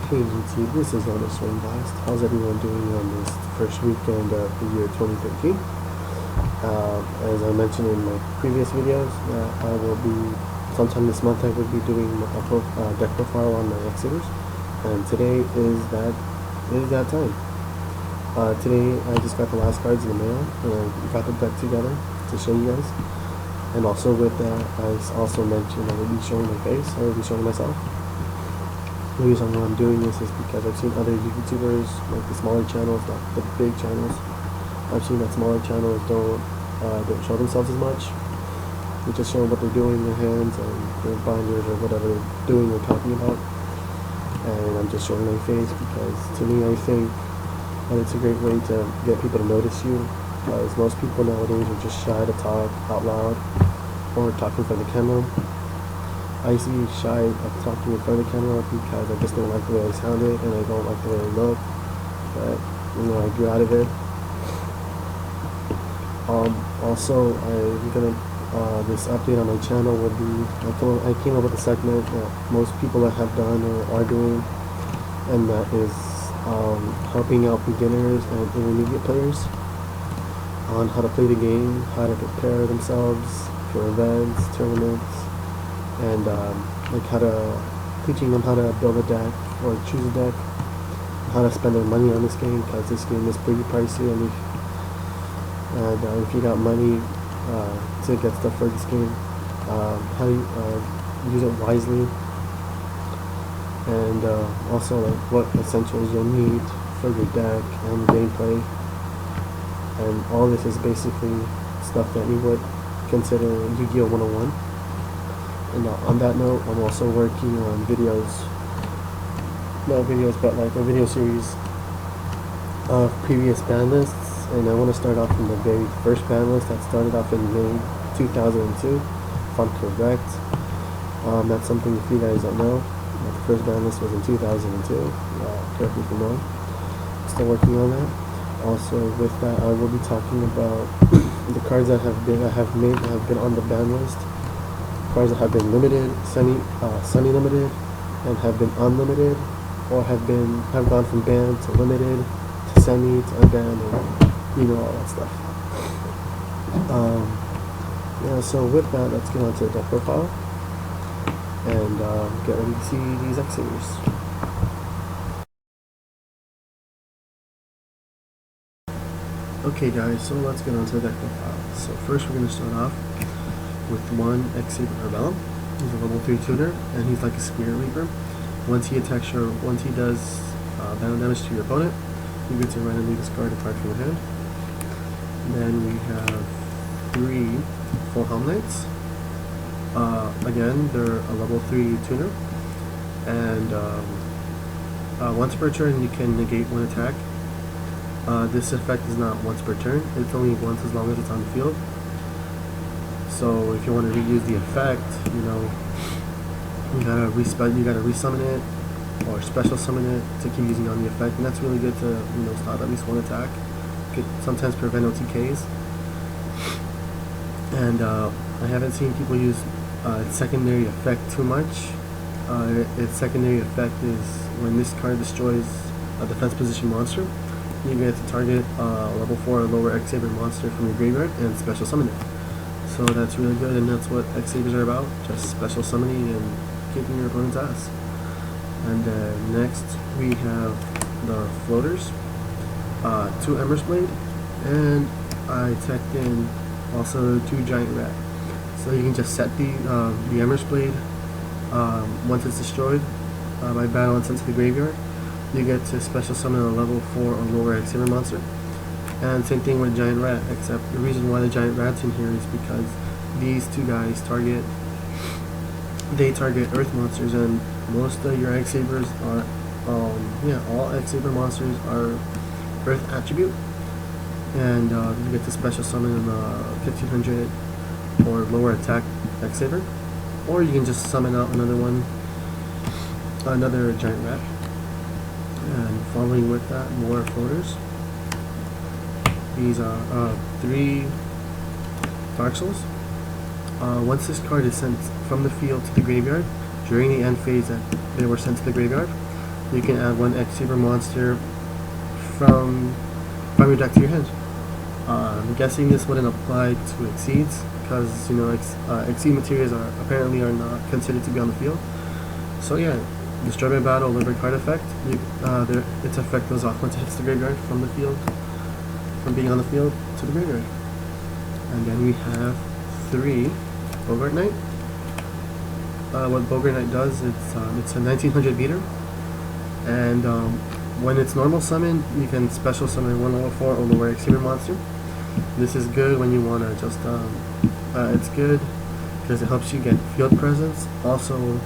Hey YouTube, this is on the Swing Blast. How's everyone doing on this first weekend of the year 2013? As I mentioned in my previous videos, I will be, sometime this month I will be doing a deck profile on my X-sabers, and today is that time. Today I just got the last cards in the mail, and I got the deck together to show you guys. And also with that, I also mentioned I will be showing my face, I will be showing myself. The reason why I'm doing this is because I've seen other YouTubers, like the smaller channels, not the big channels. I've seen that smaller channels don't show themselves as much. They just show what they're doing in their hands and their binders or whatever they're doing or talking about. And I'm just showing my face because to me I think that it's a great way to get people to notice you. Because most people nowadays are just shy to talk out loud or talk in front of the camera. I used to be shy of talking in front of the camera because I just don't like the way I sounded and I don't like the way I look, but I grew out of it. Also, I'm gonna this update on my channel would be I came up with a segment that most people that have done or are doing, and that is helping out beginners and intermediate players on how to play the game, how to prepare themselves for events, tournaments, and teaching them how to build a deck or choose a deck, how to spend their money on this game, because this game is pretty pricey, and if you got money to get stuff for this game, how you use it wisely, and also like what essentials you'll need for your deck and gameplay. And all this is basically stuff that you would consider Yu-Gi-Oh! 101. And on that note, I'm also working on videos, not videos, but like a video series of previous ban lists. And I want to start off from the very first ban list that started off in May 2002, if I'm correct. That's something if you guys don't know. The first ban list was in 2002. Correct me if I'm wrong. Still working on that. Also, with that, I will be talking about the cards that have been on the ban list. Cards that have been limited, semi-limited, and have been unlimited, or have gone from banned to limited to semi to unbanned, and all that stuff. So with that, let's get on to the deck profile and get ready to see these X-sabers. Okay guys, so let's get on to the deck profile. So first we're going to start off with one X-saber Rebel. He's a level 3 tuner, and he's like a Spirit Reaper. Once he does battle damage to your opponent, you get to randomly discard a card from your hand. And then we have 3 Full Helm Knights. Again, they're a level 3 tuner, and once per turn you can negate one attack. This effect is not once per turn, it's only once as long as it's on the field. So if you want to reuse the effect, you gotta resummon it or special summon it to keep using on the effect, and that's really good to stop at least one attack. Could sometimes prevent OTKs. And I haven't seen people use its secondary effect too much. Its secondary effect is when this card destroys a defense position monster, you get to target level 4 or lower X-saber monster from your graveyard and special summon it. So that's really good, and that's what X-sabers are about, just special summoning and kicking your opponent's ass. And next we have the floaters, 2 Ember's Blade, and I teched in also 2 Giant Rat. So you can just set the Ember's Blade once it's destroyed by battle and sent to the graveyard. You get to special summon a level 4 or lower X-saber monster. And same thing with Giant Rat, except the reason why the Giant Rat's in here is because these 2 guys target Earth monsters, and most of your X-sabers are, all X-saber monsters are Earth attribute. And you get to special summon a 1500 or lower attack X-saber, or you can just summon out another Giant Rat. And following with that, more floaters. These are 3 Dark Souls. Once this card is sent from the field to the graveyard, during the end phase that they were sent to the graveyard, you can add one X-saber monster from your deck to your hand. I'm guessing this wouldn't apply to exceeds because, you know, exceed materials apparently are not considered to be on the field. So yeah, destroy by battle, library card effect. Its effect goes off once it hits the graveyard from the field, from being on the field to the graveyard. And then we have 3 Bogart Knight. What Bogart Knight does, it's a 1900 beater, and when it's normal summon, you can special summon 1 level 4 or lower X-saber monster. This is good when you want to just, it's good because it helps you get field presence. Also,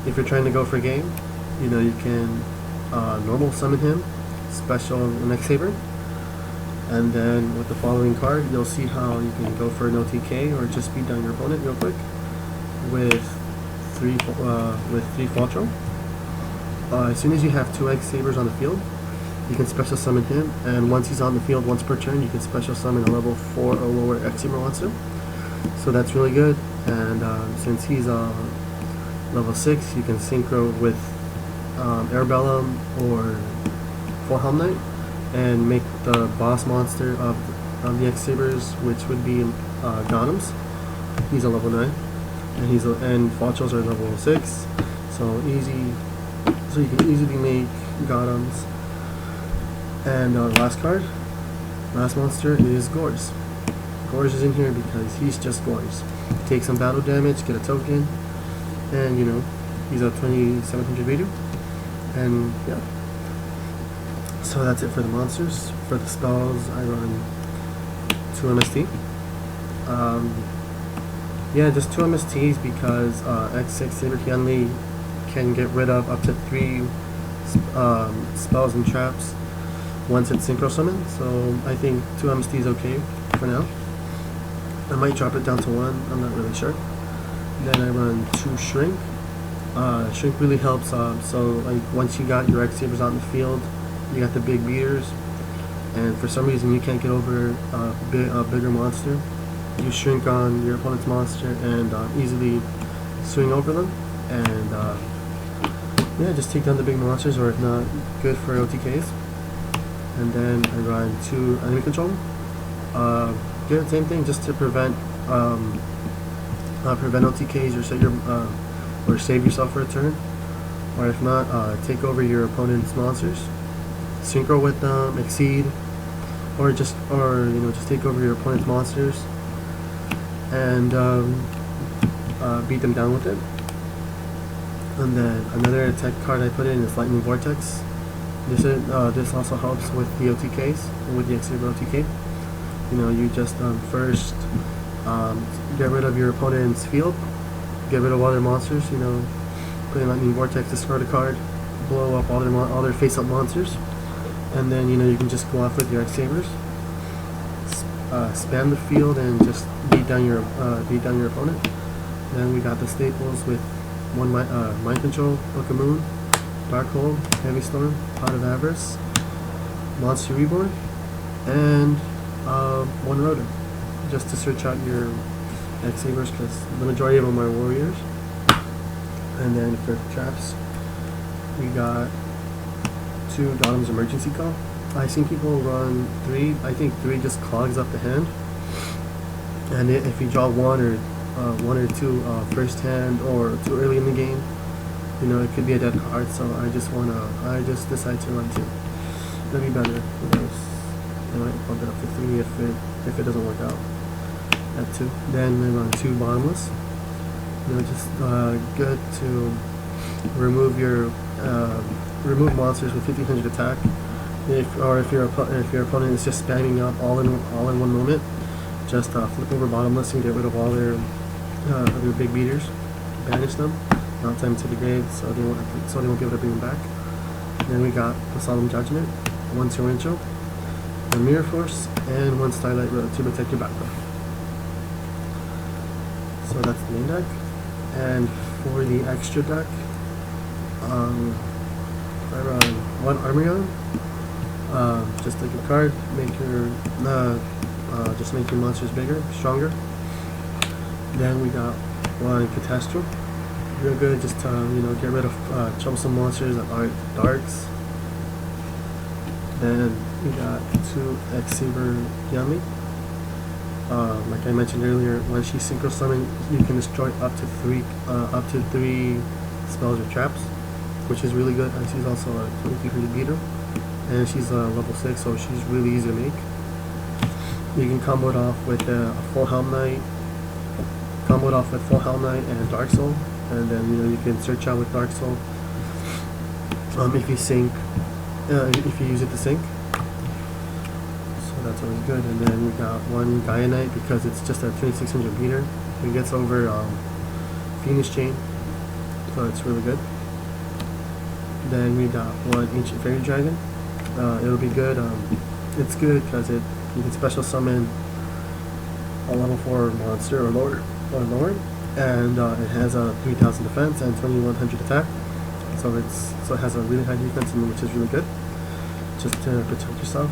if you're trying to go for game, you know, you can normal summon him, special an X-saber, and then with the following card, you'll see how you can go for an OTK or just beat down your opponent real quick with 3 Faltro. As soon as you have 2 X-sabers on the field, you can special summon him, and once he's on the field once per turn, you can special summon a level 4 or lower X-saber monster. So that's really good, and since he's level 6, you can synchro with Airbellum or 4 Helm Knight and make the boss monster of the X-sabers, which would be Gotham's. He's a level 9, and Falchos are level 6, so you can easily make Gotham's. And last monster is Gores. Gores is in here because he's just Gores. Take some battle damage, get a token, and you know, he's a 2700 beater. And yeah. So that's it for the monsters. For the spells, I run 2 MST. Yeah, just 2 MSTs because XX-saber can get rid of up to 3 spells and traps once it's synchro summoned. So I think 2 MST is okay for now. I might drop it down to 1, I'm not really sure. Then I run 2 Shrink. Shrink really helps, so like once you got your X-sabers out in the field, you got the big beaters, and for some reason you can't get over a bigger monster, you shrink on your opponent's monster and easily swing over them, and yeah, just take down the big monsters, or if not, good for OTKs. And then I run 2 enemy control. Yeah, same thing, just to prevent OTKs, or set your or save yourself for a turn, or if not, take over your opponent's monsters, synchro with them, exceed, or just take over your opponent's monsters and beat them down with it. And then another attack card I put in is Lightning Vortex. This also helps with the OTKs, with the X-saber OTK. You know, you just first get rid of your opponent's field, get rid of all their monsters. You know, put in Lightning Vortex, discard a card, blow up all their face-up monsters, and then you know you can just go off with your X-sabers, spam the field, and just beat down your opponent. Then we got the staples with 1 Mind Control, Book of Moon, Dark Hole, Heavy Storm, Pot of Avarice, Monster Reborn, and 1 Rotor, just to search out your X-sabers, because the majority of them are warriors. And then for traps, we got 2 Gotham's Emergency Call. I've seen people run 3. I think 3 just clogs up the hand, and if you draw 1 or 2 first hand or too early in the game, you know, it could be a dead card. So I just decide to run 2. That'd be better. I might bump it up to 3 if it doesn't work out at 2. Then we run 2 Bottomless. You know, just good to remove remove monsters with 1500 attack. If your opponent is just spamming up all in one moment, just flip over Bottomless and get rid of all their big beaters, banish them, mount them to the grave, so they won't be able to bring them back. Then we got the Solemn Judgment, 1 Torrential, 1 Mirror Force, and 1 Starlight Road to protect your back row. So that's the main deck. And for the extra deck, I run 1 Armorion. Just take a card, just make your monsters bigger, stronger. Then we got 1 Catastrophe, real good just to get rid of troublesome monsters that are darks. Then we got 2 X-saber Yummy. Like I mentioned earlier, when she synchro summons, you can destroy up to three spells or traps, which is really good. And she's also a 2300 beater, and she's level 6, so she's really easy to make. You can combo it off with a full Helm Knight, and Dark Soul, and then you can search out with Dark Soul. If you sync, if you use it to sync. That's always good. And then we got 1 Gaia Knight because it's just a 2600 beater. It gets over Phoenix Chain, so it's really good. Then we got 1 Ancient Fairy Dragon. It'll be good. It's good because you can special summon a level 4 monster or lower, and it has a 3000 defense and 2100 attack. So it has a really high defense, which is really good, just to protect yourself.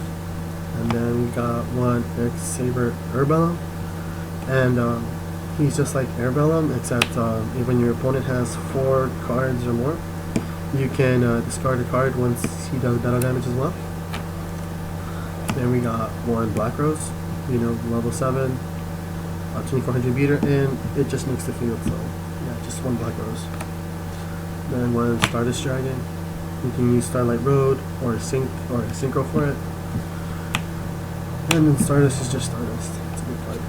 And then we got 1 XSaber Herbellum, and he's just like Herbellum, except when your opponent has 4 cards or more, you can discard a card once he does battle damage as well. Then we got 1 Black Rose, level 7, 2400 beater, and it just makes the field. So yeah, just 1 Black Rose. Then 1 Stardust Dragon. You can use Starlight Road or Synchro for it. And then Stardust is just Stardust. It's a good card.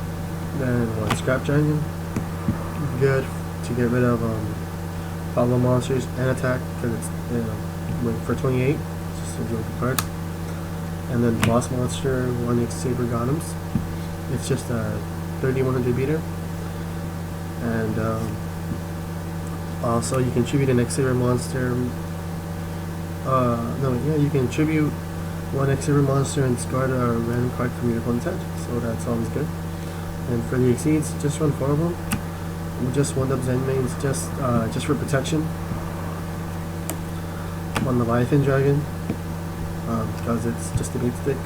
Then 1 Scrap Dragon. Good to get rid of follow monsters and attack because it's for 28. It's just a really good card. And then Boss Monster, 1 XSaber Golems. It's just a 3100 beater. And also you can tribute an XSaber monster. You can tribute 1 XSaber monster and discard a random card from your opponent's hand, so that's always good. And for the Exceeds, just run 4 of them. Just 1-up Zen mains, just for protection. 1 Leviathan Dragon, because it's just a bait stick.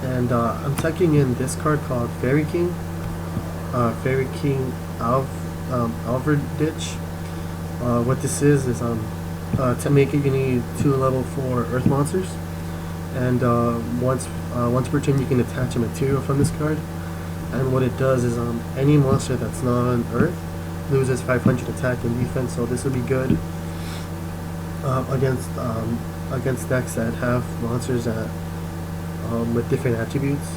And I'm taking in this card called Fairy King. Fairy King Alverditch. What this is to make it, you need 2 level 4 Earth monsters. And once per turn you can attach a material from this card, and what it does is any monster that's not on Earth loses 500 attack and defense, so this would be good against decks that have monsters that with different attributes.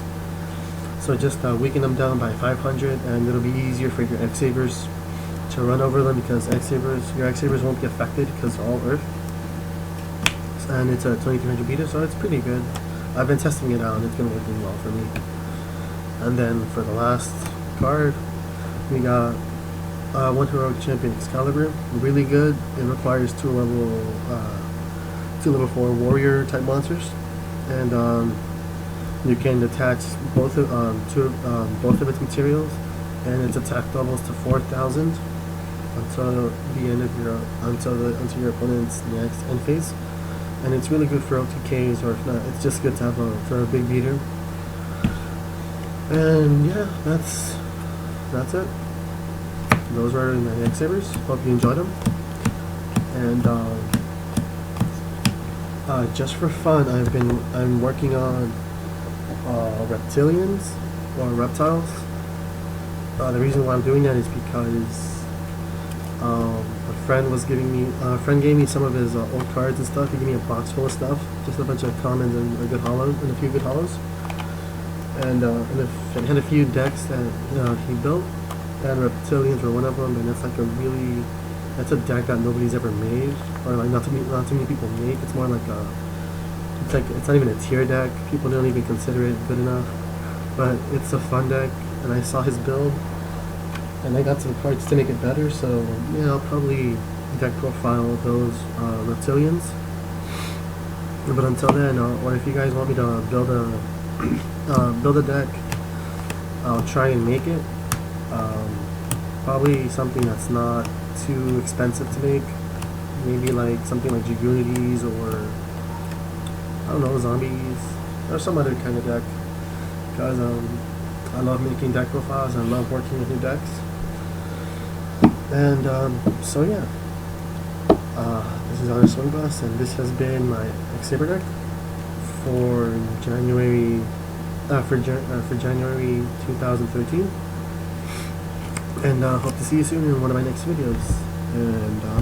So just weaken them down by 500, and it'll be easier for your X-sabers to run over them, because your X-sabers won't be affected because they're all Earth. And it's a 2300 beater, so it's pretty good. I've been testing it out and it's been working well for me. And then for the last card, we got 1 Heroic Champion Excalibur. Really good. It requires 2 level 4 warrior type monsters, and you can attach both of its materials, and its attack doubles to 4000 until the end of until your opponent's next end phase. And it's really good for OTKs, or if not, it's just good to have for a big beater. And yeah, that's it. Those were my X-sabers. Hope you enjoyed them. And just for fun, I'm working on reptilians or reptiles. The reason why I'm doing that is because a friend gave me some of his old cards and stuff. He gave me a box full of stuff, just a bunch of commons and a good hollows, and a few good hollows. And it had a few decks that he built, and reptilians were one of them. And that's a deck that nobody's ever made, or like not too many people make. It's more like it's not even a tier deck. People don't even consider it good enough, but it's a fun deck. And I saw his build, and I got some cards to make it better, so yeah, I'll probably deck profile those reptilians. But until then, or if you guys want me to build a deck, I'll try and make it. Probably something that's not too expensive to make. Maybe like something like Jigunities, or I don't know, zombies, or some other kind of deck. Because I love making deck profiles, and I love working with new decks. And so yeah, this is our swing bus, and this has been my X-saber deck for January for January 2013. And hope to see you soon in one of my next videos. And